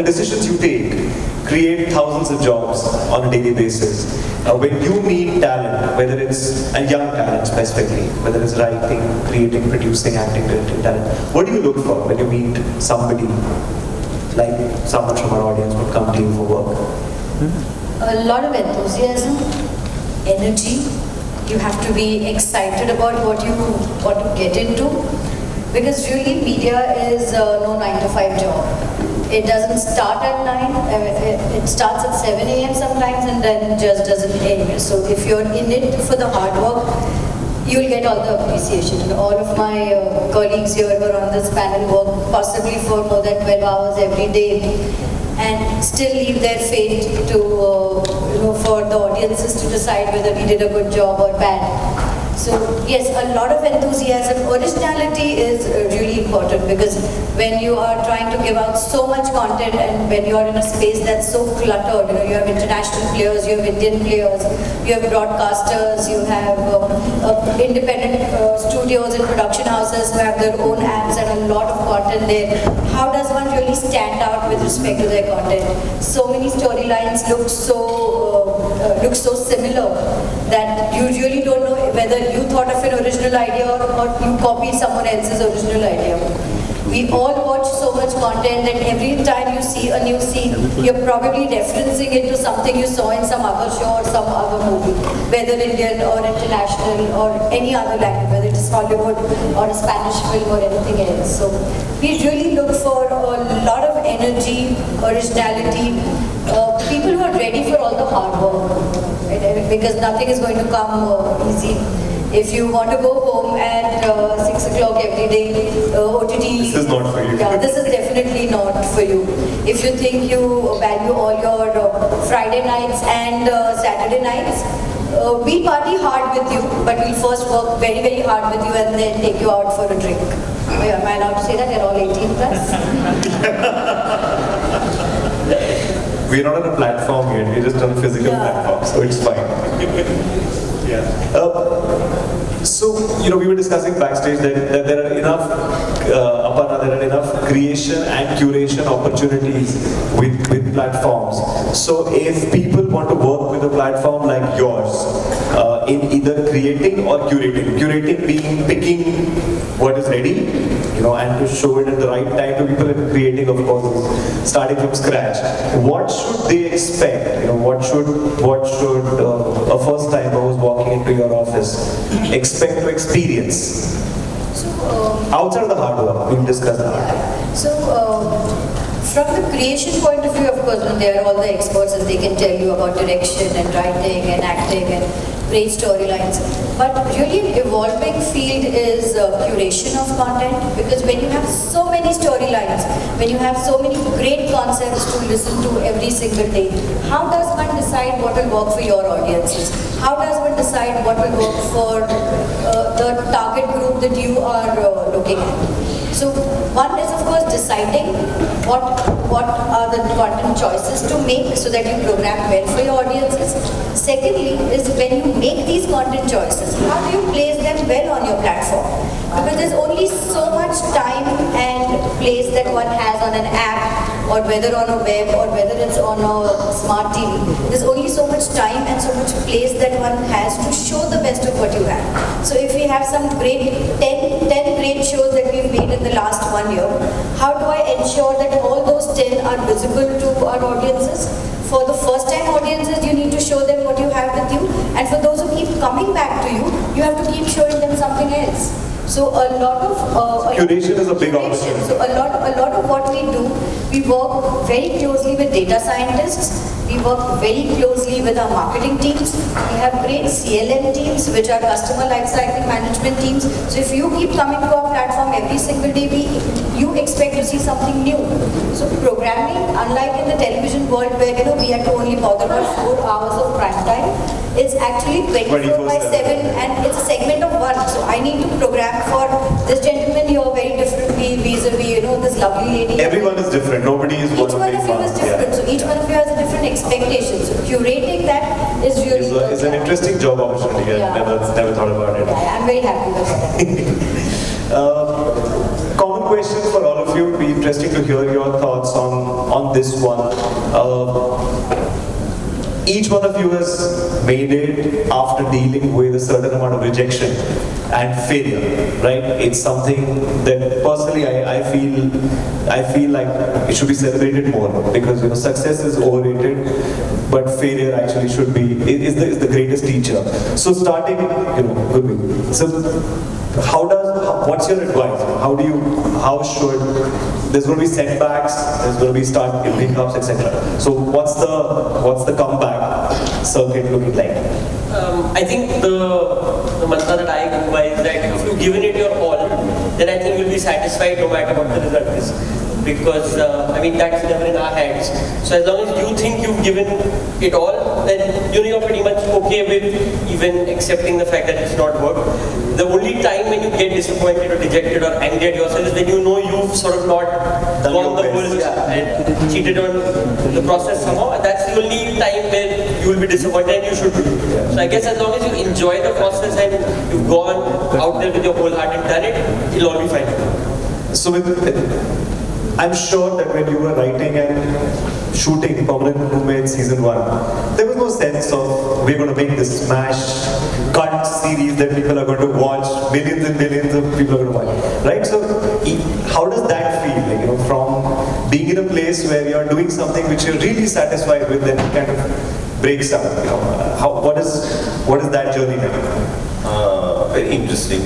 the decisions you take create thousands of jobs on a daily basis. When you meet talent, whether it's a young talent specifically, whether it's writing, creating, producing, acting, directing talent, what do you look for when you meet somebody like someone from our audience would come to you for work? A lot of enthusiasm, energy. You have to be excited about what you want to get into, because really media is no 9-to-5 job. It doesn't start at 9, it starts at 7 a.m. sometimes and then just doesn't end. So if you're in it for the hard work, you'll get all the appreciation. And all of my colleagues here who are on this panel work possibly for more than 12 hours every day and still leave their fate to, for the audiences to decide whether we did a good job or bad. So yes, a lot of enthusiasm. Originality is really important, because when you are trying to give out so much content and when you are in a space that's so cluttered, you have international players, you have Indian players, you have broadcasters, you have independent studios and production houses who have their own apps and a lot of content there. How does one really stand out with respect to their content? So many storylines look so similar that you really don't know whether you thought of an original idea or you copied someone else's original idea. We all watch so much content that every time you see a new scene, you're probably referencing it to something you saw in some other show or some other movie, whether Indian or international or any other language, whether it is Hollywood or a Spanish film or anything else. So we really look for a lot of energy, originality, people who are ready for all the hard work, because nothing is going to come easy. If you want to go home at 6 o'clock every day, OTT... This is not for you. Yeah, this is definitely not for you. If you think you value all your Friday nights and Saturday nights, we'll party hard with you, but we'll first work very, very hard with you and then take you out for a drink. Am I allowed to say that? They're all 18 plus? We're not on a platform yet, we're just on a physical platform, so it's fine. So, we were discussing backstage that there are enough, Aparna, there are enough creation and curation opportunities with platforms. So if people want to work with a platform like yours, in either creating or curating being picking what is ready, and to show it at the right time to people, and creating, of course, starting from scratch. What should they expect? What should a first timer who's walking into your office expect to experience? Outside of the hard work, we'll discuss that. So, from the creation point of view, of course, they are all the experts and they can tell you about direction and writing and acting and great storylines. But really an evolving field is curation of content, because when you have so many storylines, when you have so many great concepts to listen to every single day, how does one decide what will work for your audiences? How does one decide what will work for the target group that you are looking at? So one is, of course, deciding what are the content choices to make so that you program well for your audiences. Secondly is, when you make these content choices, how do you place them well on your platform? Because there's only so much time and place that one has on an app, or whether on a web, or whether it's on a smart TV. There's only so much time and so much place that one has to show the best of what you have. So if we have some great 10 great shows that we've made in the last 1 year, how do I ensure that all those 10 are visible to our audiences? For the first time audiences, you need to show them what you have with you, and for those who keep coming back to you, you have to keep showing them something else. So a lot of curation is a big opportunity. So a lot of what we do, we work very closely with data scientists. We work very closely with our marketing teams. We have great CLM teams, which are customer lifecycle management teams. So if you keep coming to our platform every single day, you expect to see something new. So programming, unlike in the television world where we have to only bother about 4 hours of prime time, it's actually 24/7 and it's a segment of 1. So I need to program for this gentleman here very differently vis-a-vis, this lovely lady. Everyone is different. Nobody is one of them. Each one of you is different. So each one of you has a different expectation. So curating that is really is an interesting job opportunity. I never thought about it. Yeah, I'm very happy with that. Common question for all of you you, it would be interesting to hear your thoughts on this one. Each one of you has made it after dealing with a certain amount of rejection and failure, right? It's something that personally I feel like it should be celebrated more, because success is overrated, but failure actually should be is the greatest teacher. So starting, Gurpreet, so what's your advice? There's going to be setbacks, there's going to be hiccups, etc. So what's the comeback circuit looking like? I think the mantra that I go by is that if you've given it your all, then I think you'll be satisfied no matter what the result is. Because, that's never in our hands. So as long as you think you've given it all, then you're pretty much okay with even accepting the fact that it's not worked. The only time when you get disappointed or dejected or angry at yourself is when you know you've sort of not gone the whole and cheated on the process somehow. And that's the only time when you will be disappointed, and you should be. So I guess as long as you enjoy the process and you've gone out there with your whole heart and done it, it'll all be fine. So I'm sure that when you were writing and shooting Permanent Roommate Season 1, there was no sense of we're going to make this smash cult series that people are going to watch, millions and millions of people are going to watch, right? So how does that feel, from being in a place where you're doing something which you're really satisfied with, then it kind of breaks up, what is that journey like? Very interesting.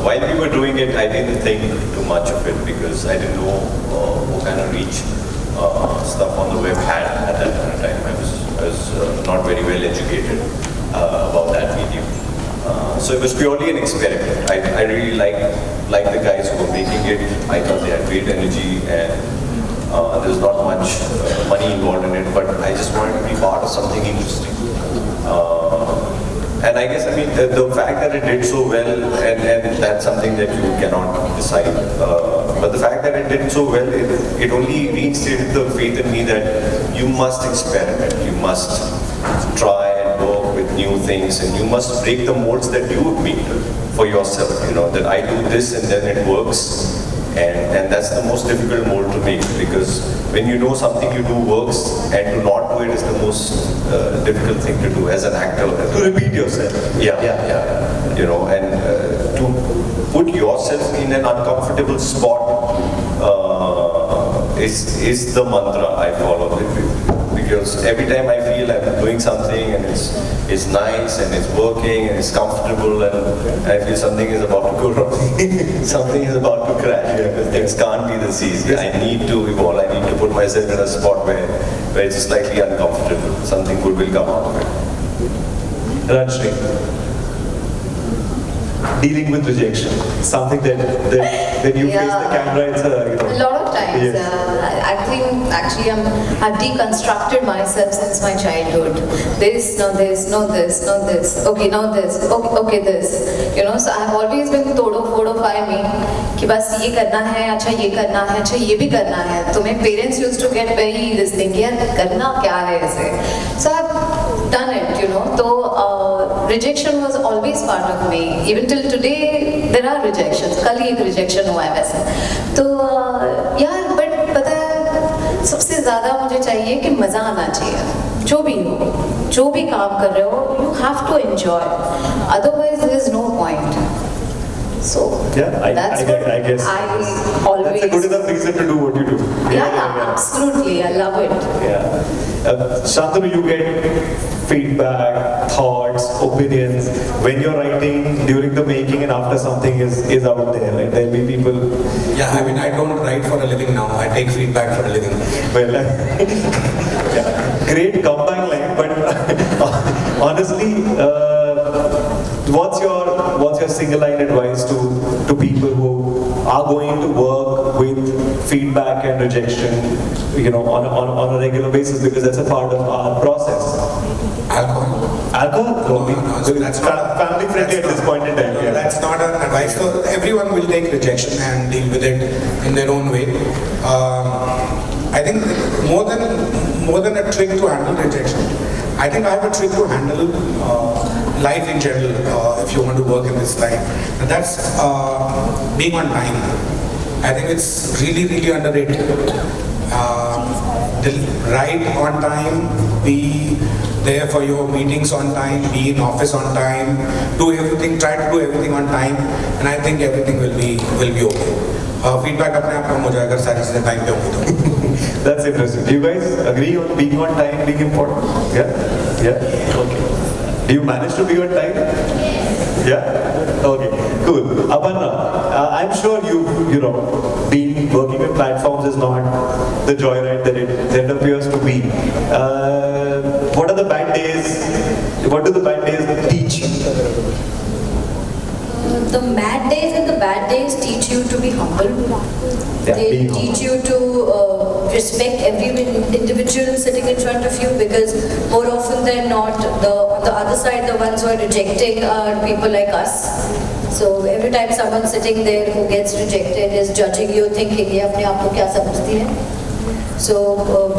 While we were doing it, I didn't think too much of it because I didn't know what kind of reach stuff on the web had at that point of time. I was not very well educated about that medium. So it was purely an experiment. I really liked the guys who were making it. I thought they had great energy, and there was not much money involved in it, but I just wanted to be part of something interesting. And I guess, the fact that it did so well, and that's something that you cannot decide, but the fact that it did so well, it only reinstated the faith in me that you must experiment, you must try and work with new things, and you must break the molds that you would make for yourself, that I do this and then it works. And that's the most difficult mold to make, because when you know something you do works, and to not do it is the most difficult thing to do as an actor. To repeat yourself. Yeah. And to put yourself in an uncomfortable spot is the mantra I follow. Because every time I feel I'm doing something and it's nice and it's working and it's comfortable, and I feel something is about to go wrong, something is about to crash, because things can't be this easy. I need to evolve, I need to put myself in a spot where it's slightly uncomfortable. Something good will come out of it. Rajshri, dealing with rejection, something that you face the camera, it's a lot of times. Yes. I think actually I've deconstructed myself since my childhood. This, no this, no this, no this. Okay, now this. Okay, this. So I've always been fodo fire me. कि बस ये करना है, अच्छा ये करना है, अच्छा ये भी करना है. तो मेरे parents used to get very this thing कि यार करना क्या है ऐसे. So I've done it, So rejection was always part of me. Even till today there are rejections. कल ही एक rejection हुआ है वैसे. तो यार but पता है सबसे ज़्यादा मुझे चाहिए कि मज़ा आना चाहिए. जो भी हो, जो भी काम कर रहे हो, you have to enjoy. Otherwise there is no point. So I guess I always. That's a good enough reason to do what you do. Yeah, absolutely. I love it. Yeah. Shantanu, you get feedback, thoughts, opinions when you're writing during the making and after something is out there. Right? There'll be people. Yeah, I don't write for a living now. I take feedback for a living. Well, yeah. Great comeback line, but honestly, what's your single line advice to people who are going to work with feedback and rejection, on a regular basis, because that's a part of our process? Alcohol? So that's not family friendly at this point in time. Yeah. That's not an advice. So everyone will take rejection and deal with it in their own way. I think more than a trick to handle rejection, I think I have a trick to handle life in general, if you want to work in this line. And that's being on time. I think it's really underrated. Write on time, be there for your meetings on time, be in office on time, do everything, try to do everything on time, and I think everything will be okay. Feedback अपने आप कम हो जाएगा अगर सारी चीजें time पे होंगी तो. That's interesting. Do you guys agree on being on time being important? Yeah? Okay. Do you manage to be on time? Yeah? Okay, cool. Aparna, I'm sure you know, being working with platforms is not the joyride that it appears to be. What are the bad days? What do the bad days teach you? The mad days and the bad days teach you to be humble. They teach you to respect every individual sitting in front of you, because more often than not, on the other side, the ones who are rejecting are people like us. So every time someone sitting there who gets rejected is judging you, thinking, "Ye apne aap ko kya samajhti hai?" So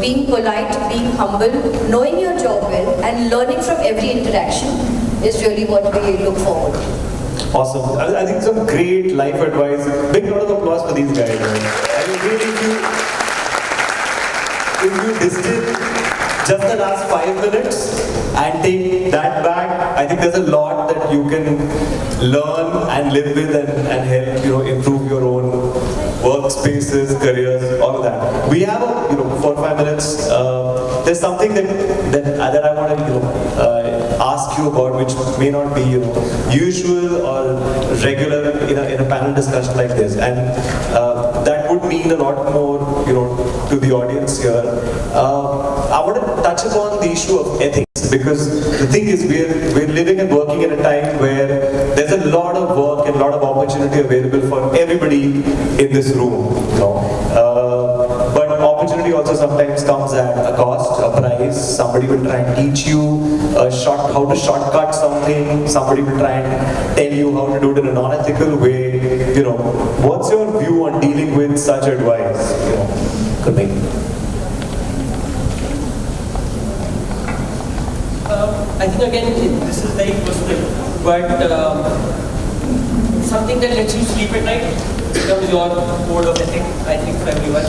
being polite, being humble, knowing your job well, and learning from every interaction is really what we look forward to. Awesome. I think some great life advice. Big round of applause for these guys. I mean, really, if you distill just the last 5 minutes and take that back, I think there's a lot that you can learn and live with and help improve your own workspaces, careers, all of that. We have 4 or 5 minutes. There's something that I want to ask you about, which may not be usual or regular in a panel discussion like this, and that would mean a lot more to the audience here. I want to touch upon the issue of ethics, because the thing is we're living and working in a time where there's a lot of work and a lot of opportunity available for everybody in this room. But opportunity also sometimes comes at a cost, a price. Somebody will try and teach you how to shortcut something. Somebody will try and tell you how to do it in a non-ethical way. What's your view on dealing with such advice? Could be. I think again, this is very personal, but something that lets you sleep at night becomes your code of ethics, I think, for everyone.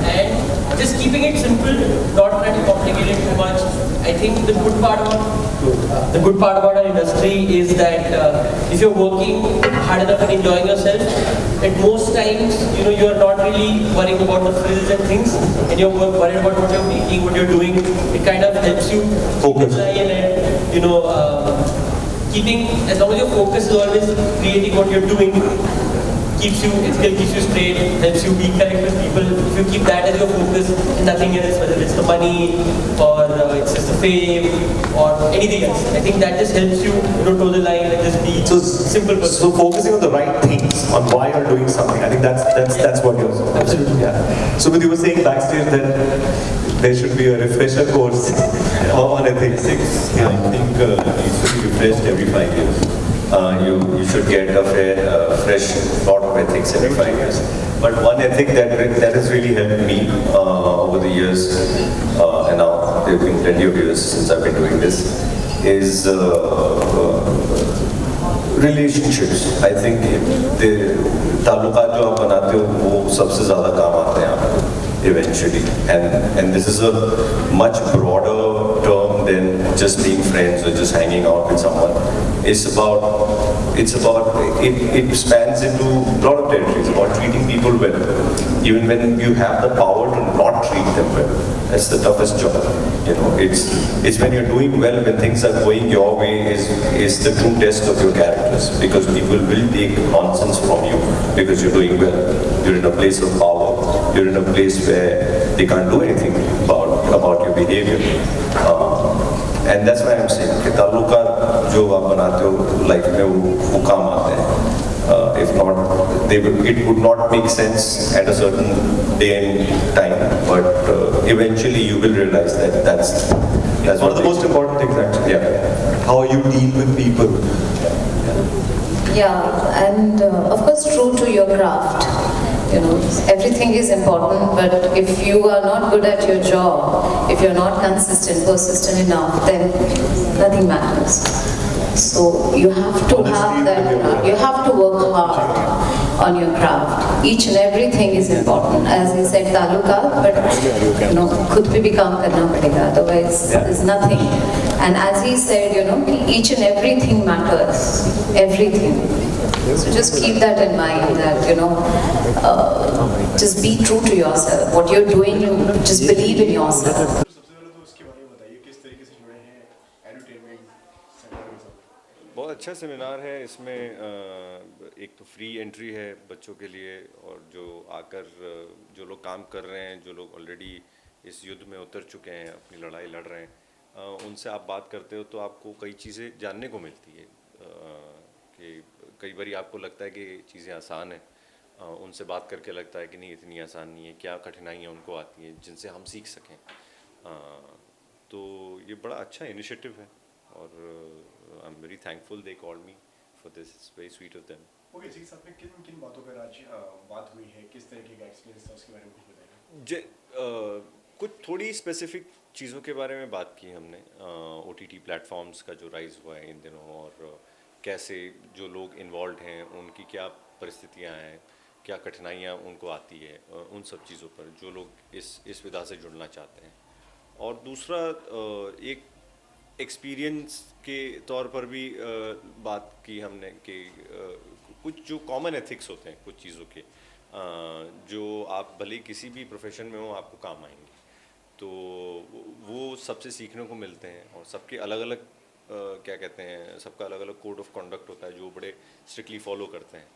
And just keeping it simple, not trying to complicate it too much. I think the good part about our industry is that if you're working hard enough and enjoying yourself, at most times, you're not really worrying about the frills and things, and you're worried about what you're making, what you're doing. It kind of helps you focus and keeping, as long as your focus is always creating what you're doing, it still keeps you straight, helps you be correct with people. If you keep that as your focus and nothing else, whether it's the money or it's just the fame or anything else, I think that just helps you toe the line and just be simple person. So focusing on the right things, on why you're doing something, I think that's what you're saying. Absolutely. Yeah. So, you were saying backstage that there should be a refresher course on ethics. Yeah, I think it should be refreshed every 5 years. You should get a fresh thought of ethics every 5 years. But one ethic that has really helped me over the years, and now there have been plenty of years since I've been doing this, is relationships. I think the ताल्लुकात जो आप बनाते हो वो सबसे ज़्यादा काम आते हैं आपको eventually, and this is a much broader term than just being friends or just hanging out with someone. It spans into a lot of territories, about treating people well, even when you have the power to not treat them well. That's the toughest job. It's when you're doing well, when things are going your way, is the true test of your characters, because people will take nonsense from you because you're doing well. You're in a place of power. You're in a place where they can't do anything about your behavior. And that's why I'm saying कि ताल्लुकात जो आप बनाते हो life में वो काम आते हैं. If not, it would not make sense at a certain day and time, but eventually you will realize that that's one of the most important things actually. Yeah. How you deal with people. Yeah, and of course true to your craft. Everything is important, but if you are not good at your job, if you're not consistent, persistent enough, then nothing matters. So you have to have that, you have to work hard. on your craft. Each and everything is important. As he said, taluka, but khud pe bhi kaam karna padega, otherwise there's nothing. And as he said, each and everything matters, everything. So just keep that in mind, that just be true to yourself. What you're doing, you just believe in yourself. सबसे पहले तो उसके बारे में बताइए किस तरीके से जुड़े हैं एडुटेनमेंट सेक्टर के साथ। बहुत अच्छा सेमिनार है। इसमें एक तो फ्री एंट्री है बच्चों के लिए, और जो आकर जो लोग काम कर रहे हैं, जो लोग ऑलरेडी इस युद्ध में उतर चुके हैं, अपनी लड़ाई लड़ रहे हैं, उनसे आप बात करते हो तो आपको कई चीज़ें जानने को मिलती है। कि कई बार आपको लगता है कि चीज़ें आसान हैं, उनसे बात करके लगता है कि नहीं इतनी आसान नहीं है, क्या कठिनाइयाँ उनको आती हैं जिनसे हम सीख सकें। तो ये बड़ा अच्छा इनिशिएटिव है, और I am very thankful they called me for this, it's very sweet of them. Okay ji, साथ में किन किन बातों पर आज बात हुई है, किस तरीके का एक्सपीरियंस था, उसके बारे में कुछ बताइए। कुछ थोड़ी स्पेसिफिक चीज़ों के बारे में बात की हमने, OTT प्लेटफॉर्म्स का जो राइज़ हुआ है इन दिनों, और कैसे जो लोग इन्वॉल्व हैं उनकी क्या परिस्थितियां हैं, क्या कठिनाइयां उनको आती है, उन सब चीज़ों पर जो लोग इस विधा से जुड़ना चाहते हैं। और दूसरा एक एक्सपीरियंस के तौर पर भी बात की हमने कि कुछ जो कॉमन एथिक्स होते हैं कुछ चीज़ों के, जो आप भले किसी भी प्रोफेशन में हो आपको काम आएंगे, तो वो सबसे सीखने को मिलते हैं। और सबके अलग अलग क्या कहते हैं, सबका अलग अलग कोड ऑफ कंडक्ट होता है जो बड़े स्ट्रिक्टली फॉलो करते हैं।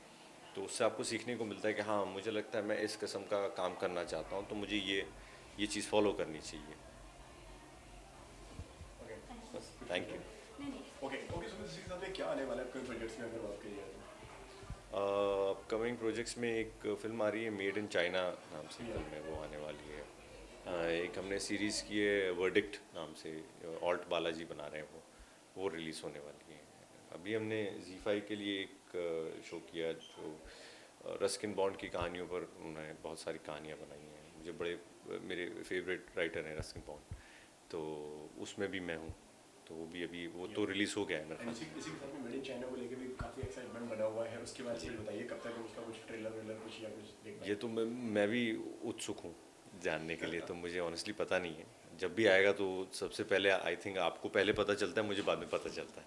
तो उससे आपको सीखने को मिलता है कि हाँ, मुझे लगता है मैं इस किस्म का काम करना चाहता हूँ, तो मुझे ये चीज़ फॉलो करनी चाहिए। Thank you. ओके सुमित, इसी के साथ में क्या आने वाला है कोई प्रोजेक्ट्स में अगर बात करी जाए तो? अपकमिंग प्रोजेक्ट्स में एक फ़िल्म आ रही है, मेड इन चाइना नाम से फिल्म है, वो आने वाली है। एक हमने सीरीज़ की है वर्डिक्ट नाम से, ऑल्ट बालाजी बना रहे हैं, वो रिलीज़ होने वाली है। अभी हमने ZEE5 के लिए एक शो किया जो रस्किन बॉन्ड की कहानियों पर उन्होंने बहुत सारी कहानियाँ बनाई हैं। मेरे फेवरेट राइटर हैं रस्किन बॉन्ड, तो उसमें भी मैं हूँ। तो वो भी अभी वो तो रिलीज़ हो गया है मेरे ख्याल से। इसी के साथ में मेड इन चाइना को लेकर भी काफ़ी एक्साइटमेंट बना हुआ है, उसके बारे में बताइए कब तक उसका कुछ ट्रेलर कुछ या कुछ देख। ये तो मैं भी उत्सुक हूँ जानने के लिए, तो मुझे ऑनेस्टली पता नहीं है। जब भी आएगा तो सबसे पहले आई थिंक आपको पहले पता चलता है, मुझे बाद में पता चलता है।